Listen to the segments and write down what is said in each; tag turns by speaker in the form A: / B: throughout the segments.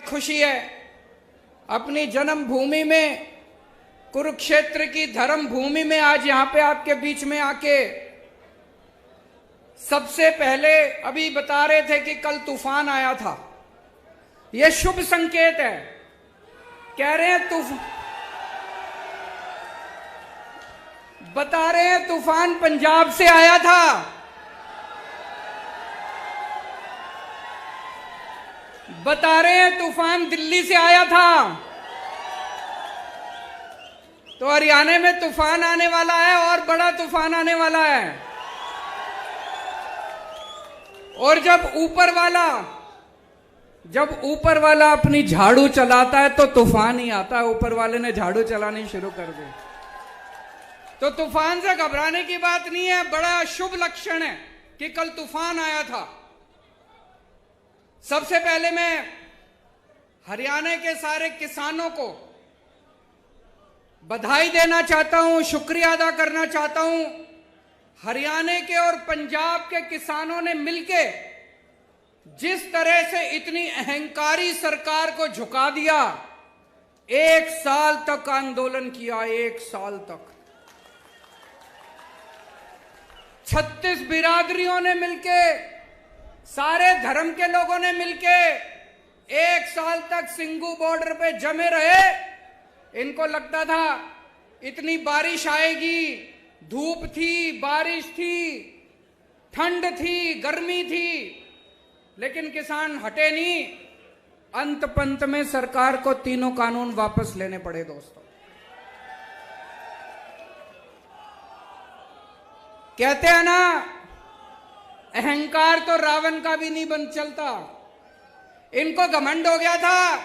A: खुशी है अपनी जन्मभूमि में, कुरुक्षेत्र की धर्म भूमि में आज यहां पे आपके बीच में आके। सबसे पहले अभी बता रहे थे कि कल तूफान आया था, यह शुभ संकेत है। कह रहे हैं बता रहे हैं तूफान पंजाब से आया था, बता रहे हैं तूफान दिल्ली से आया था। तो हरियाणा में तूफान आने वाला है और बड़ा तूफान आने वाला है। और जब ऊपर वाला अपनी झाड़ू चलाता है तो तूफान ही आता है। ऊपर वाले ने झाड़ू चलानी शुरू कर दी तो तूफान से घबराने की बात नहीं है। बड़ा शुभ लक्षण है कि कल तूफान आया था। सबसे पहले मैं हरियाणा के सारे किसानों को बधाई देना चाहता हूं, शुक्रिया अदा करना चाहता हूं। हरियाणा के और पंजाब के किसानों ने मिलके जिस तरह से इतनी अहंकारी सरकार को झुका दिया, 1 साल तक आंदोलन किया, 1 साल तक 36 बिरादरियों ने मिलके, सारे धर्म के लोगों ने मिलके 1 साल तक सिंगू बॉर्डर पे जमे रहे। इनको लगता था इतनी बारिश आएगी, धूप थी, बारिश थी, ठंड थी, गर्मी थी, लेकिन किसान हटे नहीं। अंत पंत में सरकार को तीनों कानून वापस लेने पड़े। दोस्तों, कहते हैं ना, अहंकार तो रावण का भी नहीं बन चलता। इनको घमंड हो गया था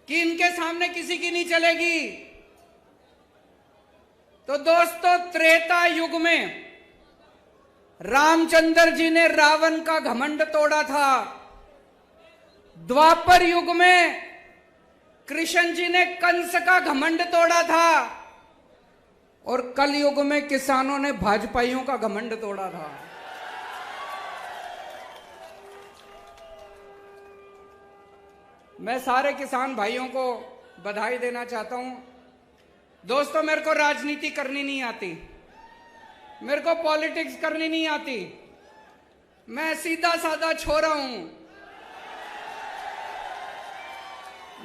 A: कि इनके सामने किसी की नहीं चलेगी। तो दोस्तों, त्रेता युग में रामचंद्र जी ने रावण का घमंड तोड़ा था। द्वापर युग में कृष्ण जी ने कंस का घमंड तोड़ा था। और कल युग में किसानों ने भाजपाइयों का घमंड तोड़ा था। मैं सारे किसान भाइयों को बधाई देना चाहता हूं। दोस्तों, मेरे को राजनीति करनी नहीं आती, मेरे को पॉलिटिक्स करनी नहीं आती। मैं सीधा साधा छोरा हूं।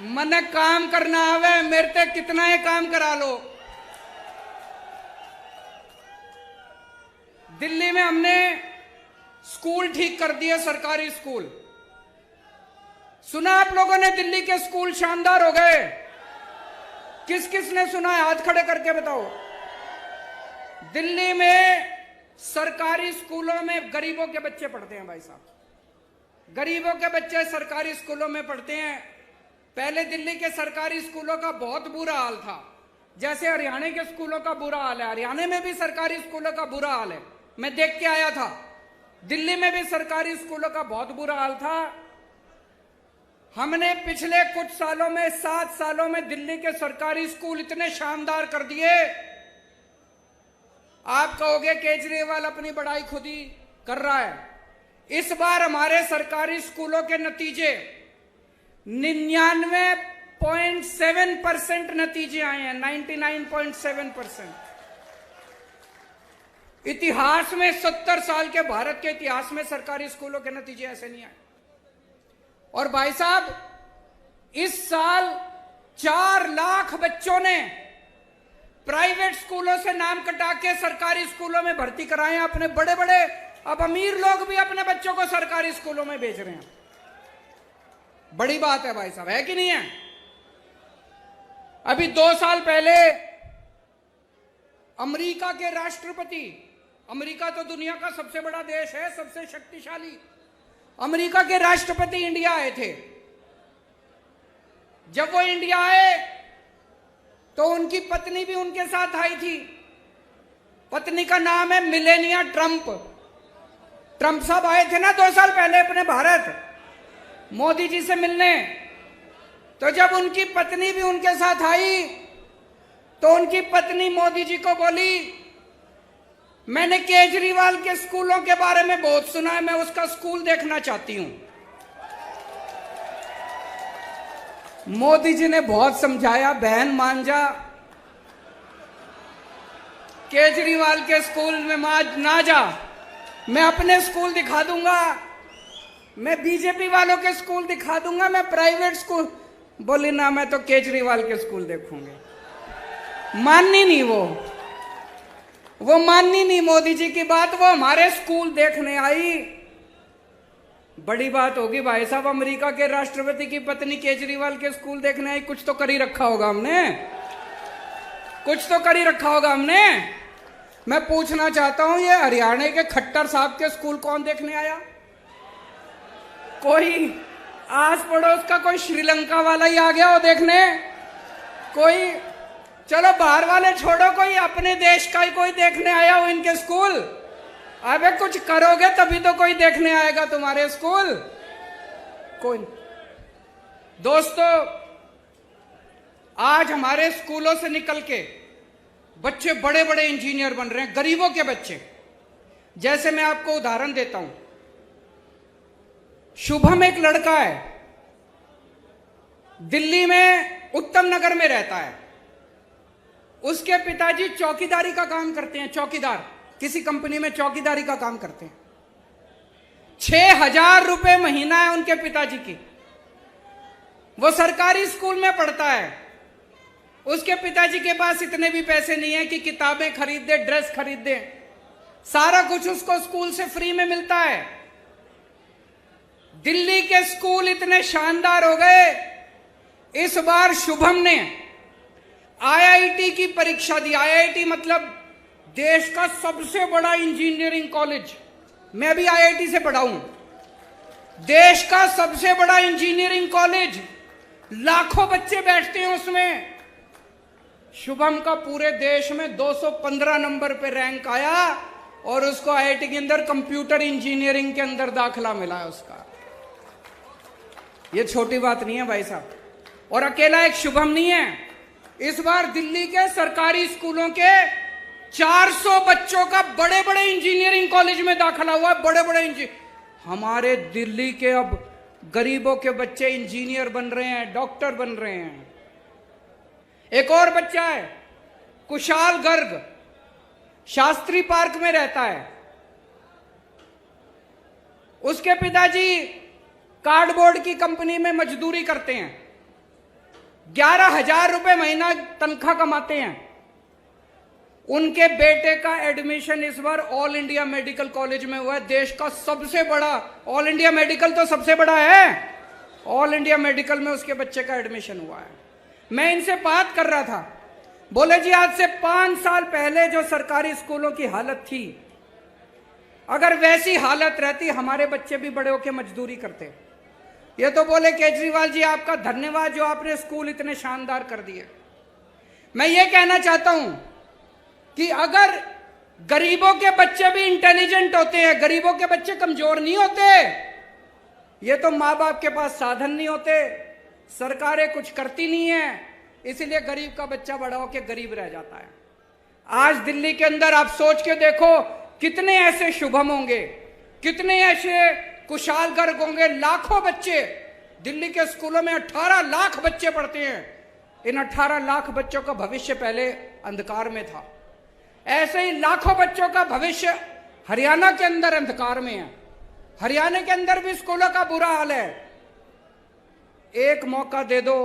A: मने काम करना आवे, मेरे ते कितना ही काम करा लो। दिल्ली में हमने स्कूल ठीक कर दिए, सरकारी स्कूल। सुना आप लोगों ने दिल्ली के स्कूल शानदार हो गए? किस किस ने सुना है? हाथ खड़े करके बताओ। दिल्ली में सरकारी स्कूलों में गरीबों के बच्चे पढ़ते हैं। भाई साहब, गरीबों के बच्चे सरकारी स्कूलों में पढ़ते हैं। पहले दिल्ली के सरकारी स्कूलों का बहुत बुरा हाल था, जैसे हरियाणा के स्कूलों का बुरा हाल है। हरियाणा में भी सरकारी स्कूलों का बुरा हाल है, मैं देख के आया था। दिल्ली में भी सरकारी स्कूलों का बहुत बुरा हाल था। हमने पिछले कुछ सालों में, 7 सालों में दिल्ली के सरकारी स्कूल इतने शानदार कर दिए। आप कहोगे केजरीवाल अपनी बड़ाई खुद ही कर रहा है। इस बार हमारे सरकारी स्कूलों के नतीजे 99.7% नतीजे आए हैं। 99.7%। इतिहास में 70 साल के भारत के इतिहास में सरकारी स्कूलों के नतीजे ऐसे नहीं आए। और भाई साहब, इस साल 4 लाख बच्चों ने प्राइवेट स्कूलों से नाम कटा के सरकारी स्कूलों में भर्ती कराए हैं अपने बड़े बड़े। अब अमीर लोग भी अपने बच्चों को सरकारी स्कूलों में भेज रहे हैं। बड़ी बात है भाई साहब, है कि नहीं है? अभी 2 साल पहले अमेरिका के राष्ट्रपति, अमेरिका तो दुनिया का सबसे बड़ा देश है, सबसे शक्तिशाली, अमेरिका के राष्ट्रपति इंडिया आए थे। जब वो इंडिया आए तो उनकी पत्नी भी उनके साथ आई थी। पत्नी का नाम है मिलेनिया ट्रंप। ट्रंप साहब आए थे ना 2 साल पहले अपने भारत मोदी जी से मिलने। तो जब उनकी पत्नी भी उनके साथ आई तो उनकी पत्नी मोदी जी को बोली, मैंने केजरीवाल के स्कूलों के बारे में बहुत सुना है, मैं उसका स्कूल देखना चाहती हूं। मोदी जी ने बहुत समझाया, बहन मान जा, केजरीवाल के स्कूल में ना जा, मैं अपने स्कूल दिखा दूंगा, मैं बीजेपी वालों के स्कूल दिखा दूंगा, मैं प्राइवेट स्कूल। बोली ना, मैं तो केजरीवाल के स्कूल देखूंगी। माननी नहीं वो माननी नहीं मोदी जी की बात। वो हमारे स्कूल देखने आई। बड़ी बात होगी भाई साहब, अमेरिका के राष्ट्रपति की पत्नी केजरीवाल के स्कूल देखने आई। कुछ तो कर ही रखा होगा हमने, कुछ तो कर ही रखा होगा हमने। मैं पूछना चाहता हूं, ये हरियाणा के खट्टर साहब के स्कूल कौन देखने आया? कोई आस पड़ोस का कोई श्रीलंका वाला ही आ गया हो देखने? कोई, चलो बाहर वाले छोड़ो, कोई अपने देश का ही कोई देखने आया हो इनके स्कूल? अबे कुछ करोगे तभी तो कोई देखने आएगा तुम्हारे स्कूल। कोई। दोस्तों, आज हमारे स्कूलों से निकल के बच्चे बड़े बड़े इंजीनियर बन रहे हैं, गरीबों के बच्चे। जैसे मैं आपको उदाहरण देता हूं, शुभम एक लड़का है, दिल्ली में उत्तम नगर में रहता है। उसके पिताजी चौकीदारी का काम करते हैं, चौकीदार, किसी कंपनी में चौकीदारी का काम करते हैं। 6,000 रुपए महीना है उनके पिताजी की। वो सरकारी स्कूल में पढ़ता है। उसके पिताजी के पास इतने भी पैसे नहीं है कि किताबें खरीद दे, ड्रेस खरीद दे। सारा कुछ उसको स्कूल से फ्री में मिलता है। दिल्ली के स्कूल इतने शानदार हो गए, इस बार शुभम ने आईआईटी की परीक्षा दी। आईआईटी मतलब देश का सबसे बड़ा इंजीनियरिंग कॉलेज। मैं भी आईआईटी से पढ़ा हूं। देश का सबसे बड़ा इंजीनियरिंग कॉलेज, लाखों बच्चे बैठते हैं उसमें। शुभम का पूरे देश में 215 नंबर पे रैंक आया और उसको आईआईटी के अंदर कंप्यूटर इंजीनियरिंग के अंदर दाखिला मिला है उसका। ये छोटी बात नहीं है भाई साहब। और अकेला एक शुभम नहीं है, इस बार दिल्ली के सरकारी स्कूलों के 400 बच्चों का बड़े बड़े इंजीनियरिंग कॉलेज में दाखिला हुआ है। बड़े बड़े हमारे दिल्ली के अब गरीबों के बच्चे इंजीनियर बन रहे हैं, डॉक्टर बन रहे हैं। एक और बच्चा है, कुशाल गर्ग, शास्त्री पार्क में रहता है। उसके पिताजी कार्डबोर्ड की कंपनी में मजदूरी करते हैं। 11,000 रुपए महीना तनख्वाह कमाते हैं। उनके बेटे का एडमिशन इस बार ऑल इंडिया मेडिकल कॉलेज में हुआ है। देश का सबसे बड़ा, ऑल इंडिया मेडिकल तो सबसे बड़ा है, ऑल इंडिया मेडिकल में उसके बच्चे का एडमिशन हुआ है। मैं इनसे बात कर रहा था, बोले जी आज से 5 साल पहले जो सरकारी स्कूलों की हालत थी, अगर वैसी हालत रहती हमारे बच्चे भी बड़े होकर मजदूरी करते। ये तो बोले केजरीवाल जी आपका धन्यवाद जो आपने स्कूल इतने शानदार कर दिए। मैं ये कहना चाहता हूं कि अगर गरीबों के बच्चे भी इंटेलिजेंट होते हैं, गरीबों के बच्चे कमजोर नहीं होते। ये तो माँ बाप के पास साधन नहीं होते, सरकारें कुछ करती नहीं है, इसलिए गरीब का बच्चा बड़ा होकर गरीब रह जाता है। आज दिल्ली के अंदर आप सोच के देखो कितने ऐसे शुभम होंगे, कितने ऐसे कुशाल गर्ग होंगे। लाखों बच्चे दिल्ली के स्कूलों में, 18 लाख बच्चे पढ़ते हैं। इन 18 लाख बच्चों का भविष्य पहले अंधकार में था। ऐसे ही लाखों बच्चों का भविष्य हरियाणा के अंदर अंधकार में है। हरियाणा के अंदर भी स्कूलों का बुरा हाल है। एक मौका दे दो,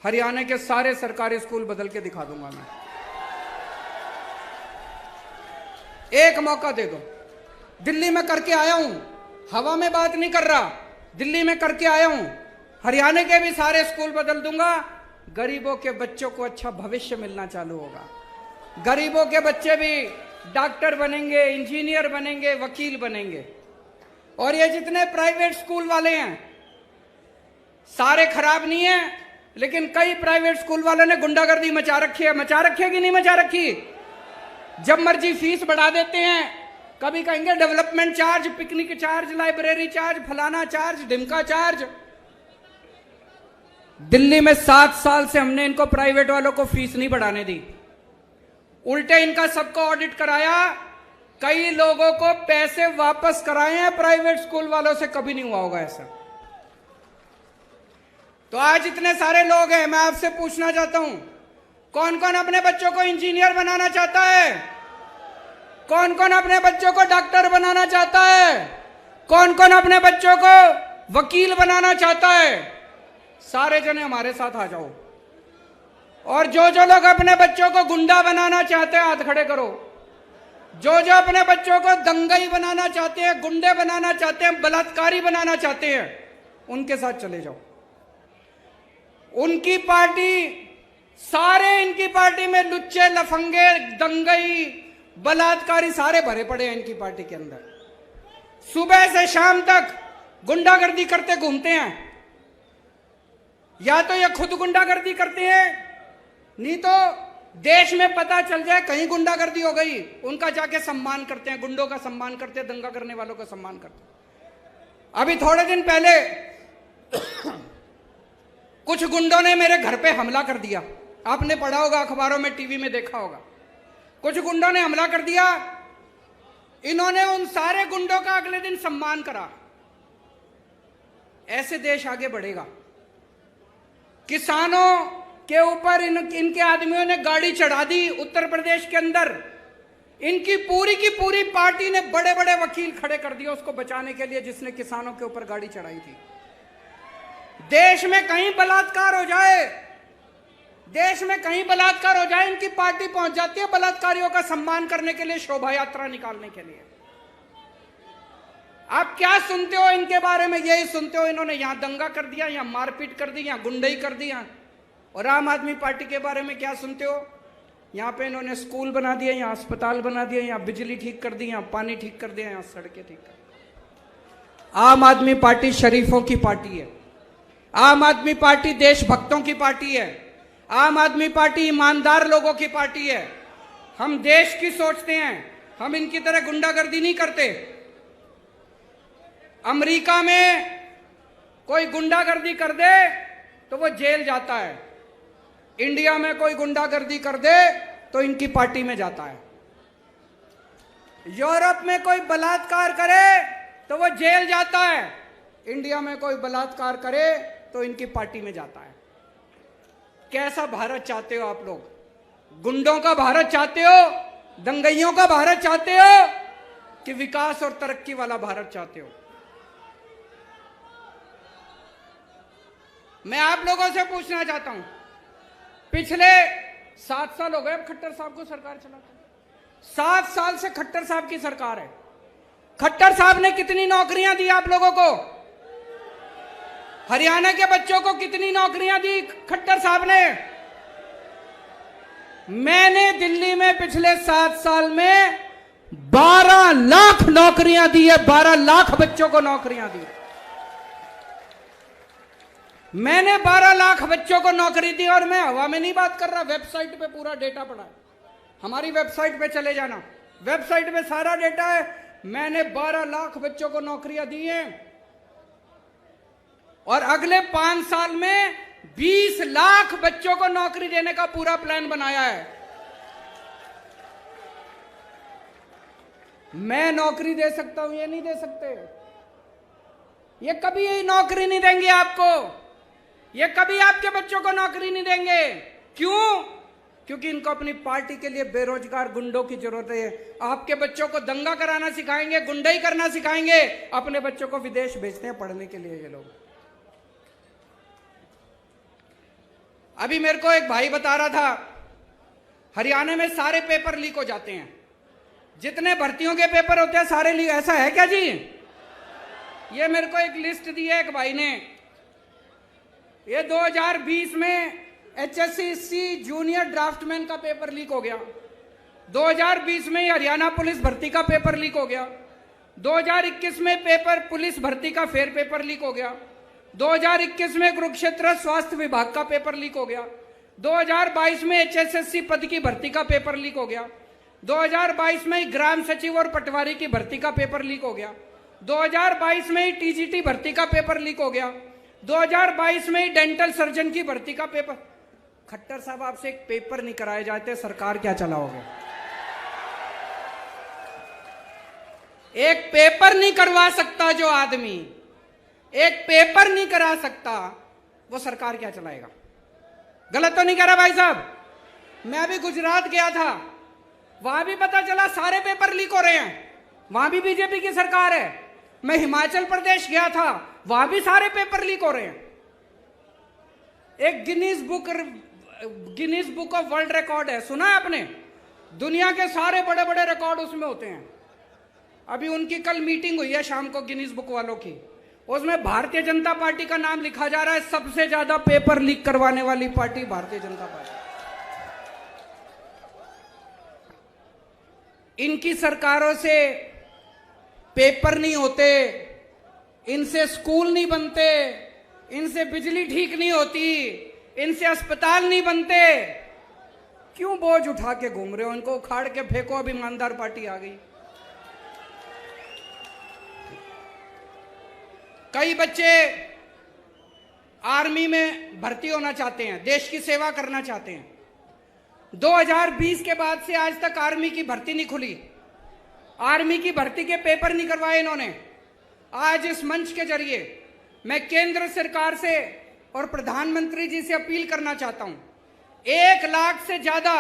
A: हरियाणा के सारे सरकारी स्कूल बदल के दिखा दूंगा मैं। एक मौका दे दो। दिल्ली में करके आया हूं, हवा में बात नहीं कर रहा, दिल्ली में करके आया हूं। हरियाणा के भी सारे स्कूल बदल दूंगा। गरीबों के बच्चों को अच्छा भविष्य मिलना चालू होगा। गरीबों के बच्चे भी डॉक्टर बनेंगे, इंजीनियर बनेंगे, वकील बनेंगे। और ये जितने प्राइवेट स्कूल वाले हैं सारे खराब नहीं है, लेकिन कई प्राइवेट स्कूल वालों ने गुंडागर्दी मचा रखी है। मचा रखी है कि नहीं मचा रखी? जब मर्जी फीस बढ़ा देते हैं। कभी कहेंगे development charge, picnic charge, library charge, फलाना चार्ज, ढिमका चार्ज। दिल्ली में 7 साल से हमने इनको प्राइवेट वालों को फीस नहीं बढ़ाने दी, उल्टे इनका सबको ऑडिट कराया। कई लोगों को पैसे वापस कराए हैं प्राइवेट स्कूल वालों से, कभी नहीं हुआ होगा ऐसा। तो आज इतने सारे लोग हैं, मैं आपसे पूछना चाहता हूं, कौन कौन अपने बच्चों को इंजीनियर बनाना चाहता है? कौन कौन अपने बच्चों को डॉक्टर बनाना चाहता है? कौन कौन अपने बच्चों को वकील बनाना चाहता है? सारे जने हमारे साथ आ जाओ। और जो जो लोग अपने बच्चों को गुंडा बनाना चाहते हैं, हाथ खड़े करो। जो जो अपने बच्चों को दंगई बनाना चाहते हैं, गुंडे बनाना चाहते हैं, बलात्कारी बनाना चाहते हैं, उनके साथ चले जाओ। उनकी पार्टी, सारे इनकी पार्टी में लुच्चे, लफंगे, दंगई, बलात्कारी सारे भरे पड़े हैं इनकी पार्टी के अंदर। सुबह से शाम तक गुंडागर्दी करते घूमते हैं। या तो ये खुद गुंडागर्दी करते हैं, नहीं तो देश में पता चल जाए कहीं गुंडागर्दी हो गई, उनका जाके सम्मान करते हैं, गुंडों का सम्मान करते हैं, दंगा करने वालों का सम्मान करते हैं। अभी थोड़े दिन पहले कुछ गुंडों ने मेरे घर पे हमला कर दिया। आपने पढ़ा होगा, अखबारों में, टीवी में देखा होगा। कुछ गुंडों ने हमला कर दिया। इन्होंने उन सारे गुंडों का अगले दिन सम्मान करा। ऐसे देश आगे बढ़ेगा। किसानों के ऊपर इनके आदमियों ने गाड़ी चढ़ा दी उत्तर प्रदेश के अंदर। इनकी पूरी की पूरी पार्टी ने बड़े बड़े वकील खड़े कर दिए उसको बचाने के लिए, जिसने किसानों के ऊपर गाड़ी चढ़ाई थी। देश में कहीं बलात्कार हो जाए, देश में कहीं बलात्कार हो जाए, इनकी पार्टी पहुंच जाती है बलात्कारियों का सम्मान करने के लिए, शोभा यात्रा निकालने के लिए। आप क्या सुनते हो इनके बारे में? यही सुनते हो, इन्होंने यहां दंगा कर दिया, यहां मारपीट कर दी, यहां गुंडई कर दिया। और आम आदमी पार्टी के बारे में क्या सुनते हो? यहां पे इन्होंने स्कूल बना दिए, यहां अस्पताल बना दिए, यहां बिजली ठीक कर दी, यहां पानी ठीक कर दिया, यहां सड़कें ठीक कर दी। आम आदमी पार्टी शरीफों की पार्टी है। आम आदमी पार्टी देशभक्तों की पार्टी है। आम आदमी पार्टी ईमानदार लोगों की पार्टी है। हम देश की सोचते हैं, हम इनकी तरह गुंडागर्दी नहीं करते। अमेरिका में कोई गुंडागर्दी कर दे तो वो जेल जाता है। इंडिया में कोई गुंडागर्दी कर दे तो इनकी पार्टी में जाता है। यूरोप में कोई बलात्कार करे तो वो जेल जाता है। इंडिया में कोई बलात्कार करे तो इनकी पार्टी में जाता है। कैसा भारत चाहते हो आप लोग? गुंडों का भारत चाहते हो? दंगइयों का भारत चाहते हो कि विकास और तरक्की वाला भारत चाहते हो? मैं आप लोगों से पूछना चाहता हूं, पिछले 7 साल हो गए अब खट्टर साहब को सरकार चलाते। 7 साल से खट्टर साहब की सरकार है। खट्टर साहब ने कितनी नौकरियां दी आप लोगों को? हरियाणा के बच्चों को कितनी नौकरियां दी खट्टर साहब ने? मैंने दिल्ली में पिछले 7 साल में 12 लाख नौकरियां दी है। 12 लाख बच्चों को नौकरियां दी। मैंने 12 लाख बच्चों को नौकरी दी। और मैं हवा में नहीं बात कर रहा, वेबसाइट पे पूरा डेटा पड़ा है। हमारी वेबसाइट पे चले जाना, वेबसाइट पे सारा डेटा है। मैंने 12 लाख बच्चों को नौकरियां दी हैं और अगले 5 साल में 20 लाख बच्चों को नौकरी देने का पूरा प्लान बनाया है। मैं नौकरी दे सकता हूं, ये नहीं दे सकते। ये कभी ये नौकरी नहीं देंगे आपको। ये कभी आपके बच्चों को नौकरी नहीं देंगे। क्यों? क्योंकि इनको अपनी पार्टी के लिए बेरोजगार गुंडों की जरूरत है। आपके बच्चों को दंगा कराना सिखाएंगे, गुंडाई करना सिखाएंगे, अपने बच्चों को विदेश भेजते हैं पढ़ने के लिए ये लोग। अभी मेरे को एक भाई बता रहा था, हरियाणा में सारे पेपर लीक हो जाते हैं। जितने भर्तियों के पेपर होते हैं सारे लीक। ऐसा है क्या जी? ये मेरे को एक लिस्ट दी है एक भाई ने। ये 2020 में HSC जूनियर ड्राफ्टमैन का पेपर लीक हो गया। 2020 में हरियाणा पुलिस भर्ती का पेपर लीक हो गया। 2021 में पेपर पुलिस भर्ती का फेर पेपर लीक हो गया। 2021 में कुरुक्षेत्र स्वास्थ्य विभाग का पेपर लीक हो गया। 2022 में HSSC पद की भर्ती का पेपर लीक हो गया। 2022 में ग्राम सचिव और पटवारी की भर्ती का पेपर लीक हो गया। 2022 में TGT भर्ती का पेपर लीक हो गया। 2022 में डेंटल सर्जन की भर्ती का पेपर। खट्टर साहब, आपसे एक पेपर नहीं कराए जाते, सरकार क्या चलाओगे? एक पेपर नहीं करवा सकता जो आदमी, एक पेपर नहीं करा सकता, वो सरकार क्या चलाएगा? गलत तो नहीं कह रहा भाई साहब? मैं अभी गुजरात गया था, वहां भी पता चला सारे पेपर लीक हो रहे हैं, वहां भी बीजेपी की सरकार है। मैं हिमाचल प्रदेश गया था, वहां भी सारे पेपर लीक हो रहे हैं। एक Guinness book of world record है, सुना है आपने? दुनिया के सारे बड़े बड़े रिकॉर्ड उसमें होते हैं। अभी उनकी कल मीटिंग हुई है शाम को गिनीज बुक वालों की, उसमें भारतीय जनता पार्टी का नाम लिखा जा रहा है, सबसे ज्यादा पेपर लीक करवाने वाली पार्टी भारतीय जनता पार्टी। इनकी सरकारों से पेपर नहीं होते, इनसे स्कूल नहीं बनते, इनसे बिजली ठीक नहीं होती, इनसे अस्पताल नहीं बनते। क्यों बोझ उठा के घूम रहे हो? इनको उखाड़ के फेंको, अब ईमानदार पार्टी आ गई। कई बच्चे आर्मी में भर्ती होना चाहते हैं, देश की सेवा करना चाहते हैं। 2020 के बाद से आज तक आर्मी की भर्ती नहीं खुली, आर्मी की भर्ती के पेपर नहीं करवाए इन्होंने। आज इस मंच के जरिए मैं केंद्र सरकार से और प्रधानमंत्री जी से अपील करना चाहता हूं, 1 लाख से ज्यादा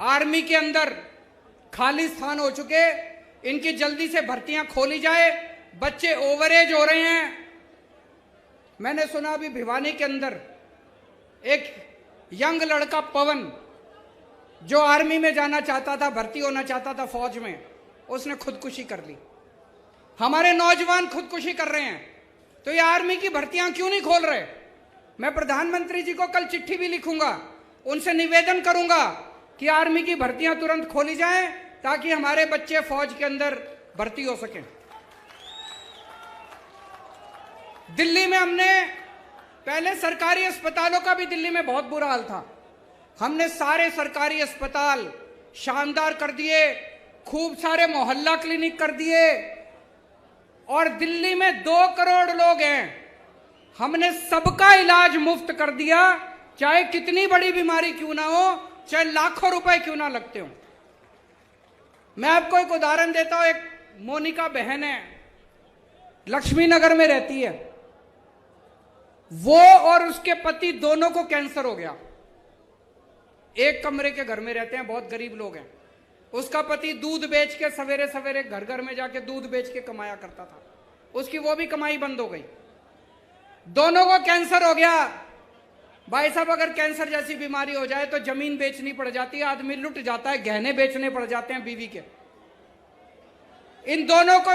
A: आर्मी के अंदर खाली स्थान हो चुके, इनकी जल्दी से भर्तियां खोली जाए। बच्चे ओवरेज हो रहे हैं। मैंने सुना अभी भिवानी के अंदर एक यंग लड़का पवन, जो आर्मी में जाना चाहता था, भर्ती होना चाहता था फौज में, उसने खुदकुशी कर ली। हमारे नौजवान खुदकुशी कर रहे हैं, तो ये आर्मी की भर्तियां क्यों नहीं खोल रहे? मैं प्रधानमंत्री जी को कल चिट्ठी भी लिखूंगा, उनसे निवेदन करूंगा कि आर्मी की भर्तियां तुरंत खोली जाएं, ताकि हमारे बच्चे फौज के अंदर भर्ती हो सकें। दिल्ली में हमने पहले सरकारी अस्पतालों का भी दिल्ली में बहुत बुरा हाल था, हमने सारे सरकारी अस्पताल शानदार कर दिए, खूब सारे मोहल्ला क्लिनिक कर दिए, और दिल्ली में 2 करोड़ लोग हैं, हमने सबका इलाज मुफ्त कर दिया, चाहे कितनी बड़ी बीमारी क्यों ना हो, चाहे लाखों रुपए क्यों ना लगते हो। मैं आपको एक उदाहरण देता हूं। एक मोनिका बहन है, लक्ष्मी नगर में रहती है, वो और उसके पति दोनों को कैंसर हो गया। एक कमरे के घर में रहते हैं, बहुत गरीब लोग हैं। उसका पति दूध बेच के सवेरे सवेरे घर घर में जाके दूध बेच के कमाया करता था, उसकी वो भी कमाई बंद हो गई। दोनों को कैंसर हो गया। भाई साहब, अगर कैंसर जैसी बीमारी हो जाए तो जमीन बेचनी पड़ जाती है, आदमी लुट जाता है, गहने बेचने पड़ जाते हैं बीवी के। इन दोनों को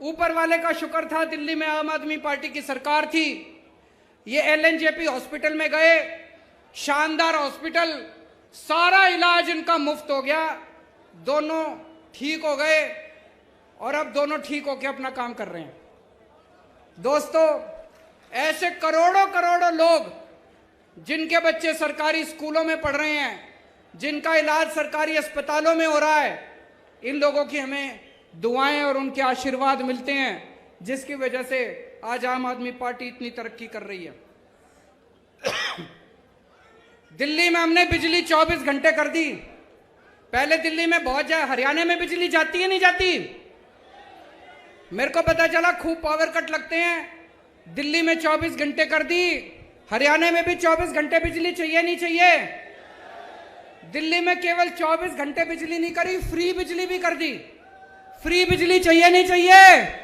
A: ऊपर वाले का शुक्र था, दिल्ली में आम आदमी पार्टी की सरकार थी। ये LNJP हॉस्पिटल में गए, शानदार हॉस्पिटल, सारा इलाज इनका मुफ्त हो गया, दोनों ठीक हो गए और अब दोनों ठीक होकर अपना काम कर रहे हैं। दोस्तों, ऐसे करोड़ों करोड़ों लोग जिनके बच्चे सरकारी स्कूलों में पढ़ रहे हैं, जिनका इलाज सरकारी अस्पतालों में हो रहा है, इन लोगों की हमें दुआएं और उनके आशीर्वाद मिलते हैं, जिसकी वजह से आज आम आदमी पार्टी इतनी तरक्की कर रही है। दिल्ली में हमने बिजली 24 घंटे कर दी। पहले दिल्ली में बहुत हरियाणा में बिजली जाती है नहीं जाती? मेरे को पता चला खूब पावर कट लगते हैं। दिल्ली में 24 घंटे कर दी, हरियाणा में भी 24 घंटे बिजली चाहिए नहीं चाहिए? दिल्ली में केवल 24 घंटे बिजली नहीं करी, फ्री बिजली भी कर दी। फ्री बिजली चाहिए नहीं चाहिए?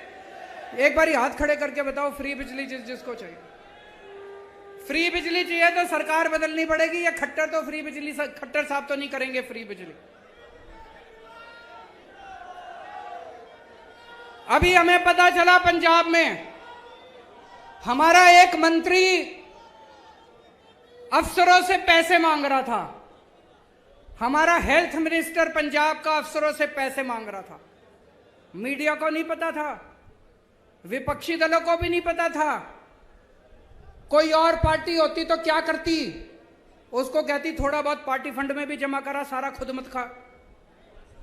A: एक बार हाथ खड़े करके बताओ, फ्री बिजली जिसको चाहिए। फ्री बिजली चाहिए तो सरकार बदलनी पड़ेगी, या खट्टर तो फ्री बिजली, खट्टर साहब तो नहीं करेंगे फ्री बिजली। अभी हमें पता चला पंजाब में हमारा एक मंत्री अफसरों से पैसे मांग रहा था। हमारा हेल्थ मिनिस्टर पंजाब का अफसरों से पैसे मांग रहा था। मीडिया को नहीं पता था, विपक्षी दलों को भी नहीं पता था। कोई और पार्टी होती तो क्या करती? उसको कहती थोड़ा बहुत पार्टी फंड में भी जमा करा, सारा खुद मत खा,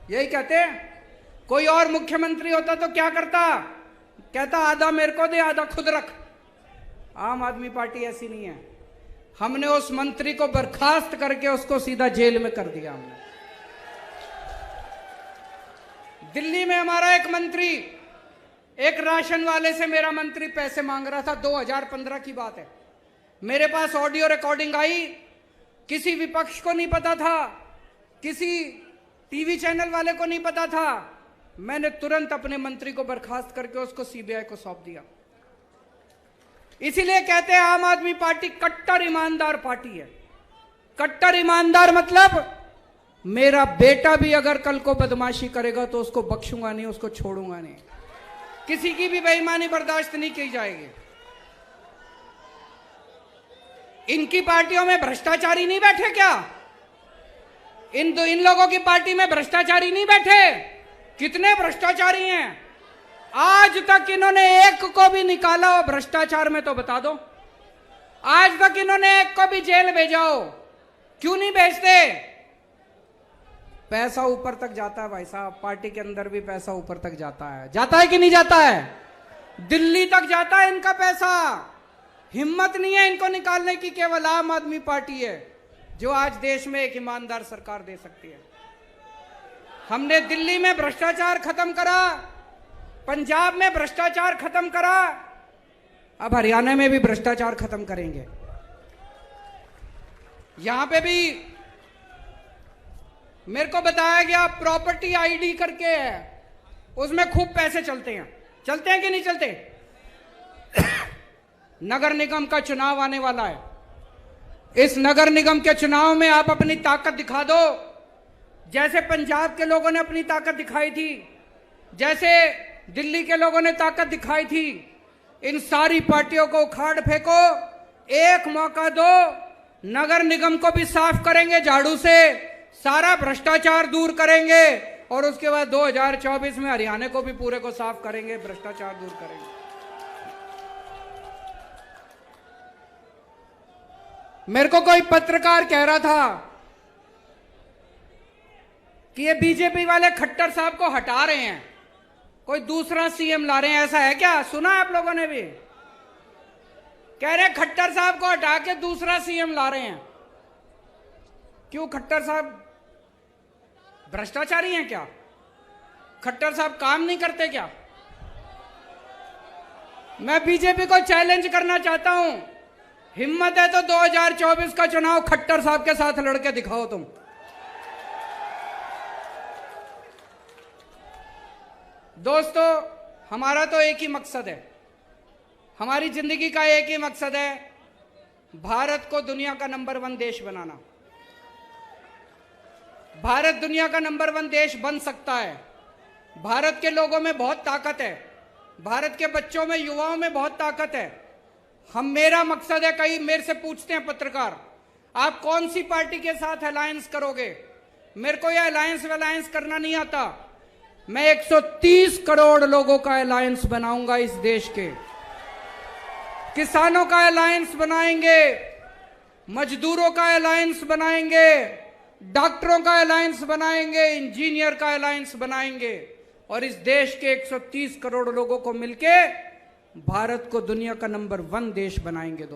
A: यही कहते। कोई और मुख्यमंत्री होता तो क्या करता? कहता आधा मेरे को दे, आधा खुद रख। आम आदमी पार्टी ऐसी नहीं है। हमने उस मंत्री को बर्खास्त करके उसको सीधा जेल में कर दिया। हमने दिल्ली में हमारा एक मंत्री, एक राशन वाले से मेरा मंत्री पैसे मांग रहा था, 2015 की बात है। मेरे पास ऑडियो रिकॉर्डिंग आई, किसी विपक्ष को नहीं पता था, किसी टीवी चैनल वाले को नहीं पता था। मैंने तुरंत अपने मंत्री को बर्खास्त करके उसको सीबीआई को सौंप दिया। इसीलिए कहते हैं आम आदमी पार्टी कट्टर ईमानदार पार्टी है। कट्टर ईमानदार मतलब मेरा बेटा भी अगर कल को बदमाशी करेगा तो उसको बख्शूंगा नहीं, उसको छोड़ूंगा नहीं। किसी की भी बेईमानी बर्दाश्त नहीं की जाएगी। इनकी पार्टियों में भ्रष्टाचारी नहीं बैठे क्या? इन लोगों की पार्टी में भ्रष्टाचारी नहीं बैठे? कितने भ्रष्टाचारी हैं? आज तक इन्होंने एक को भी निकाला हो भ्रष्टाचार में तो बता दो। आज तक इन्होंने एक को भी जेल भेजा हो? क्यों नहीं भेजते? पैसा ऊपर तक जाता है भाई साहब, पार्टी के अंदर भी पैसा ऊपर तक जाता है। जाता है कि नहीं जाता है? दिल्ली तक जाता है इनका पैसा। हिम्मत नहीं है इनको निकालने की। केवल आम आदमी पार्टी है जो आज देश में एक ईमानदार सरकार दे सकती है। हमने दिल्ली में भ्रष्टाचार खत्म करा, पंजाब में भ्रष्टाचार खत्म करा, अब हरियाणा में भी भ्रष्टाचार खत्म करेंगे। यहां पे भी मेरे को बताया गया प्रॉपर्टी आईडी करके है, उसमें खूब पैसे चलते हैं। चलते हैं कि नहीं चलते? नगर निगम का चुनाव आने वाला है। इस नगर निगम के चुनाव में आप अपनी ताकत दिखा दो, जैसे पंजाब के लोगों ने अपनी ताकत दिखाई थी, जैसे दिल्ली के लोगों ने ताकत दिखाई थी। इन सारी पार्टियों को उखाड़ फेंको, एक मौका दो। नगर निगम को भी साफ करेंगे झाड़ू से, सारा भ्रष्टाचार दूर करेंगे और उसके बाद 2024 में हरियाणा को भी पूरे को साफ करेंगे, भ्रष्टाचार दूर करेंगे। मेरे को कोई पत्रकार कह रहा था कि ये बीजेपी वाले खट्टर साहब को हटा रहे हैं, कोई दूसरा सीएम ला रहे हैं, ऐसा है क्या? सुना आप लोगों ने भी? कह रहे खट्टर साहब को हटा के दूसरा सीएम ला रहे हैं। क्यों? खट्टर साहब भ्रष्टाचारी हैं क्या? खट्टर साहब काम नहीं करते क्या? मैं बीजेपी को चैलेंज करना चाहता हूं, हिम्मत है तो 2024 का चुनाव खट्टर साहब के साथ लड़के दिखाओ तुम। दोस्तों, हमारा तो एक ही मकसद है, हमारी जिंदगी का एक ही मकसद है, भारत को दुनिया का नंबर 1 देश बनाना। भारत दुनिया का नंबर 1 देश बन सकता है। भारत के लोगों में बहुत ताकत है, भारत के बच्चों में, युवाओं में बहुत ताकत है। मेरा मकसद है, कई मेरे से पूछते हैं पत्रकार, आप कौन सी पार्टी के साथ अलायंस करोगे? मेरे को यह अलायंस करना नहीं आता। मैं 130 करोड़ लोगों का अलायंस बनाऊंगा इस देश के। किसानों का अलायंस बनाएंगे, मजदूरों का अलायंस बनाएंगे, डॉक्टरों का अलायंस बनाएंगे, इंजीनियर का अलायंस बनाएंगे और इस देश के 130 करोड़ लोगों को मिलके भारत को दुनिया का नंबर 1 देश बनाएंगे। दोस्तों,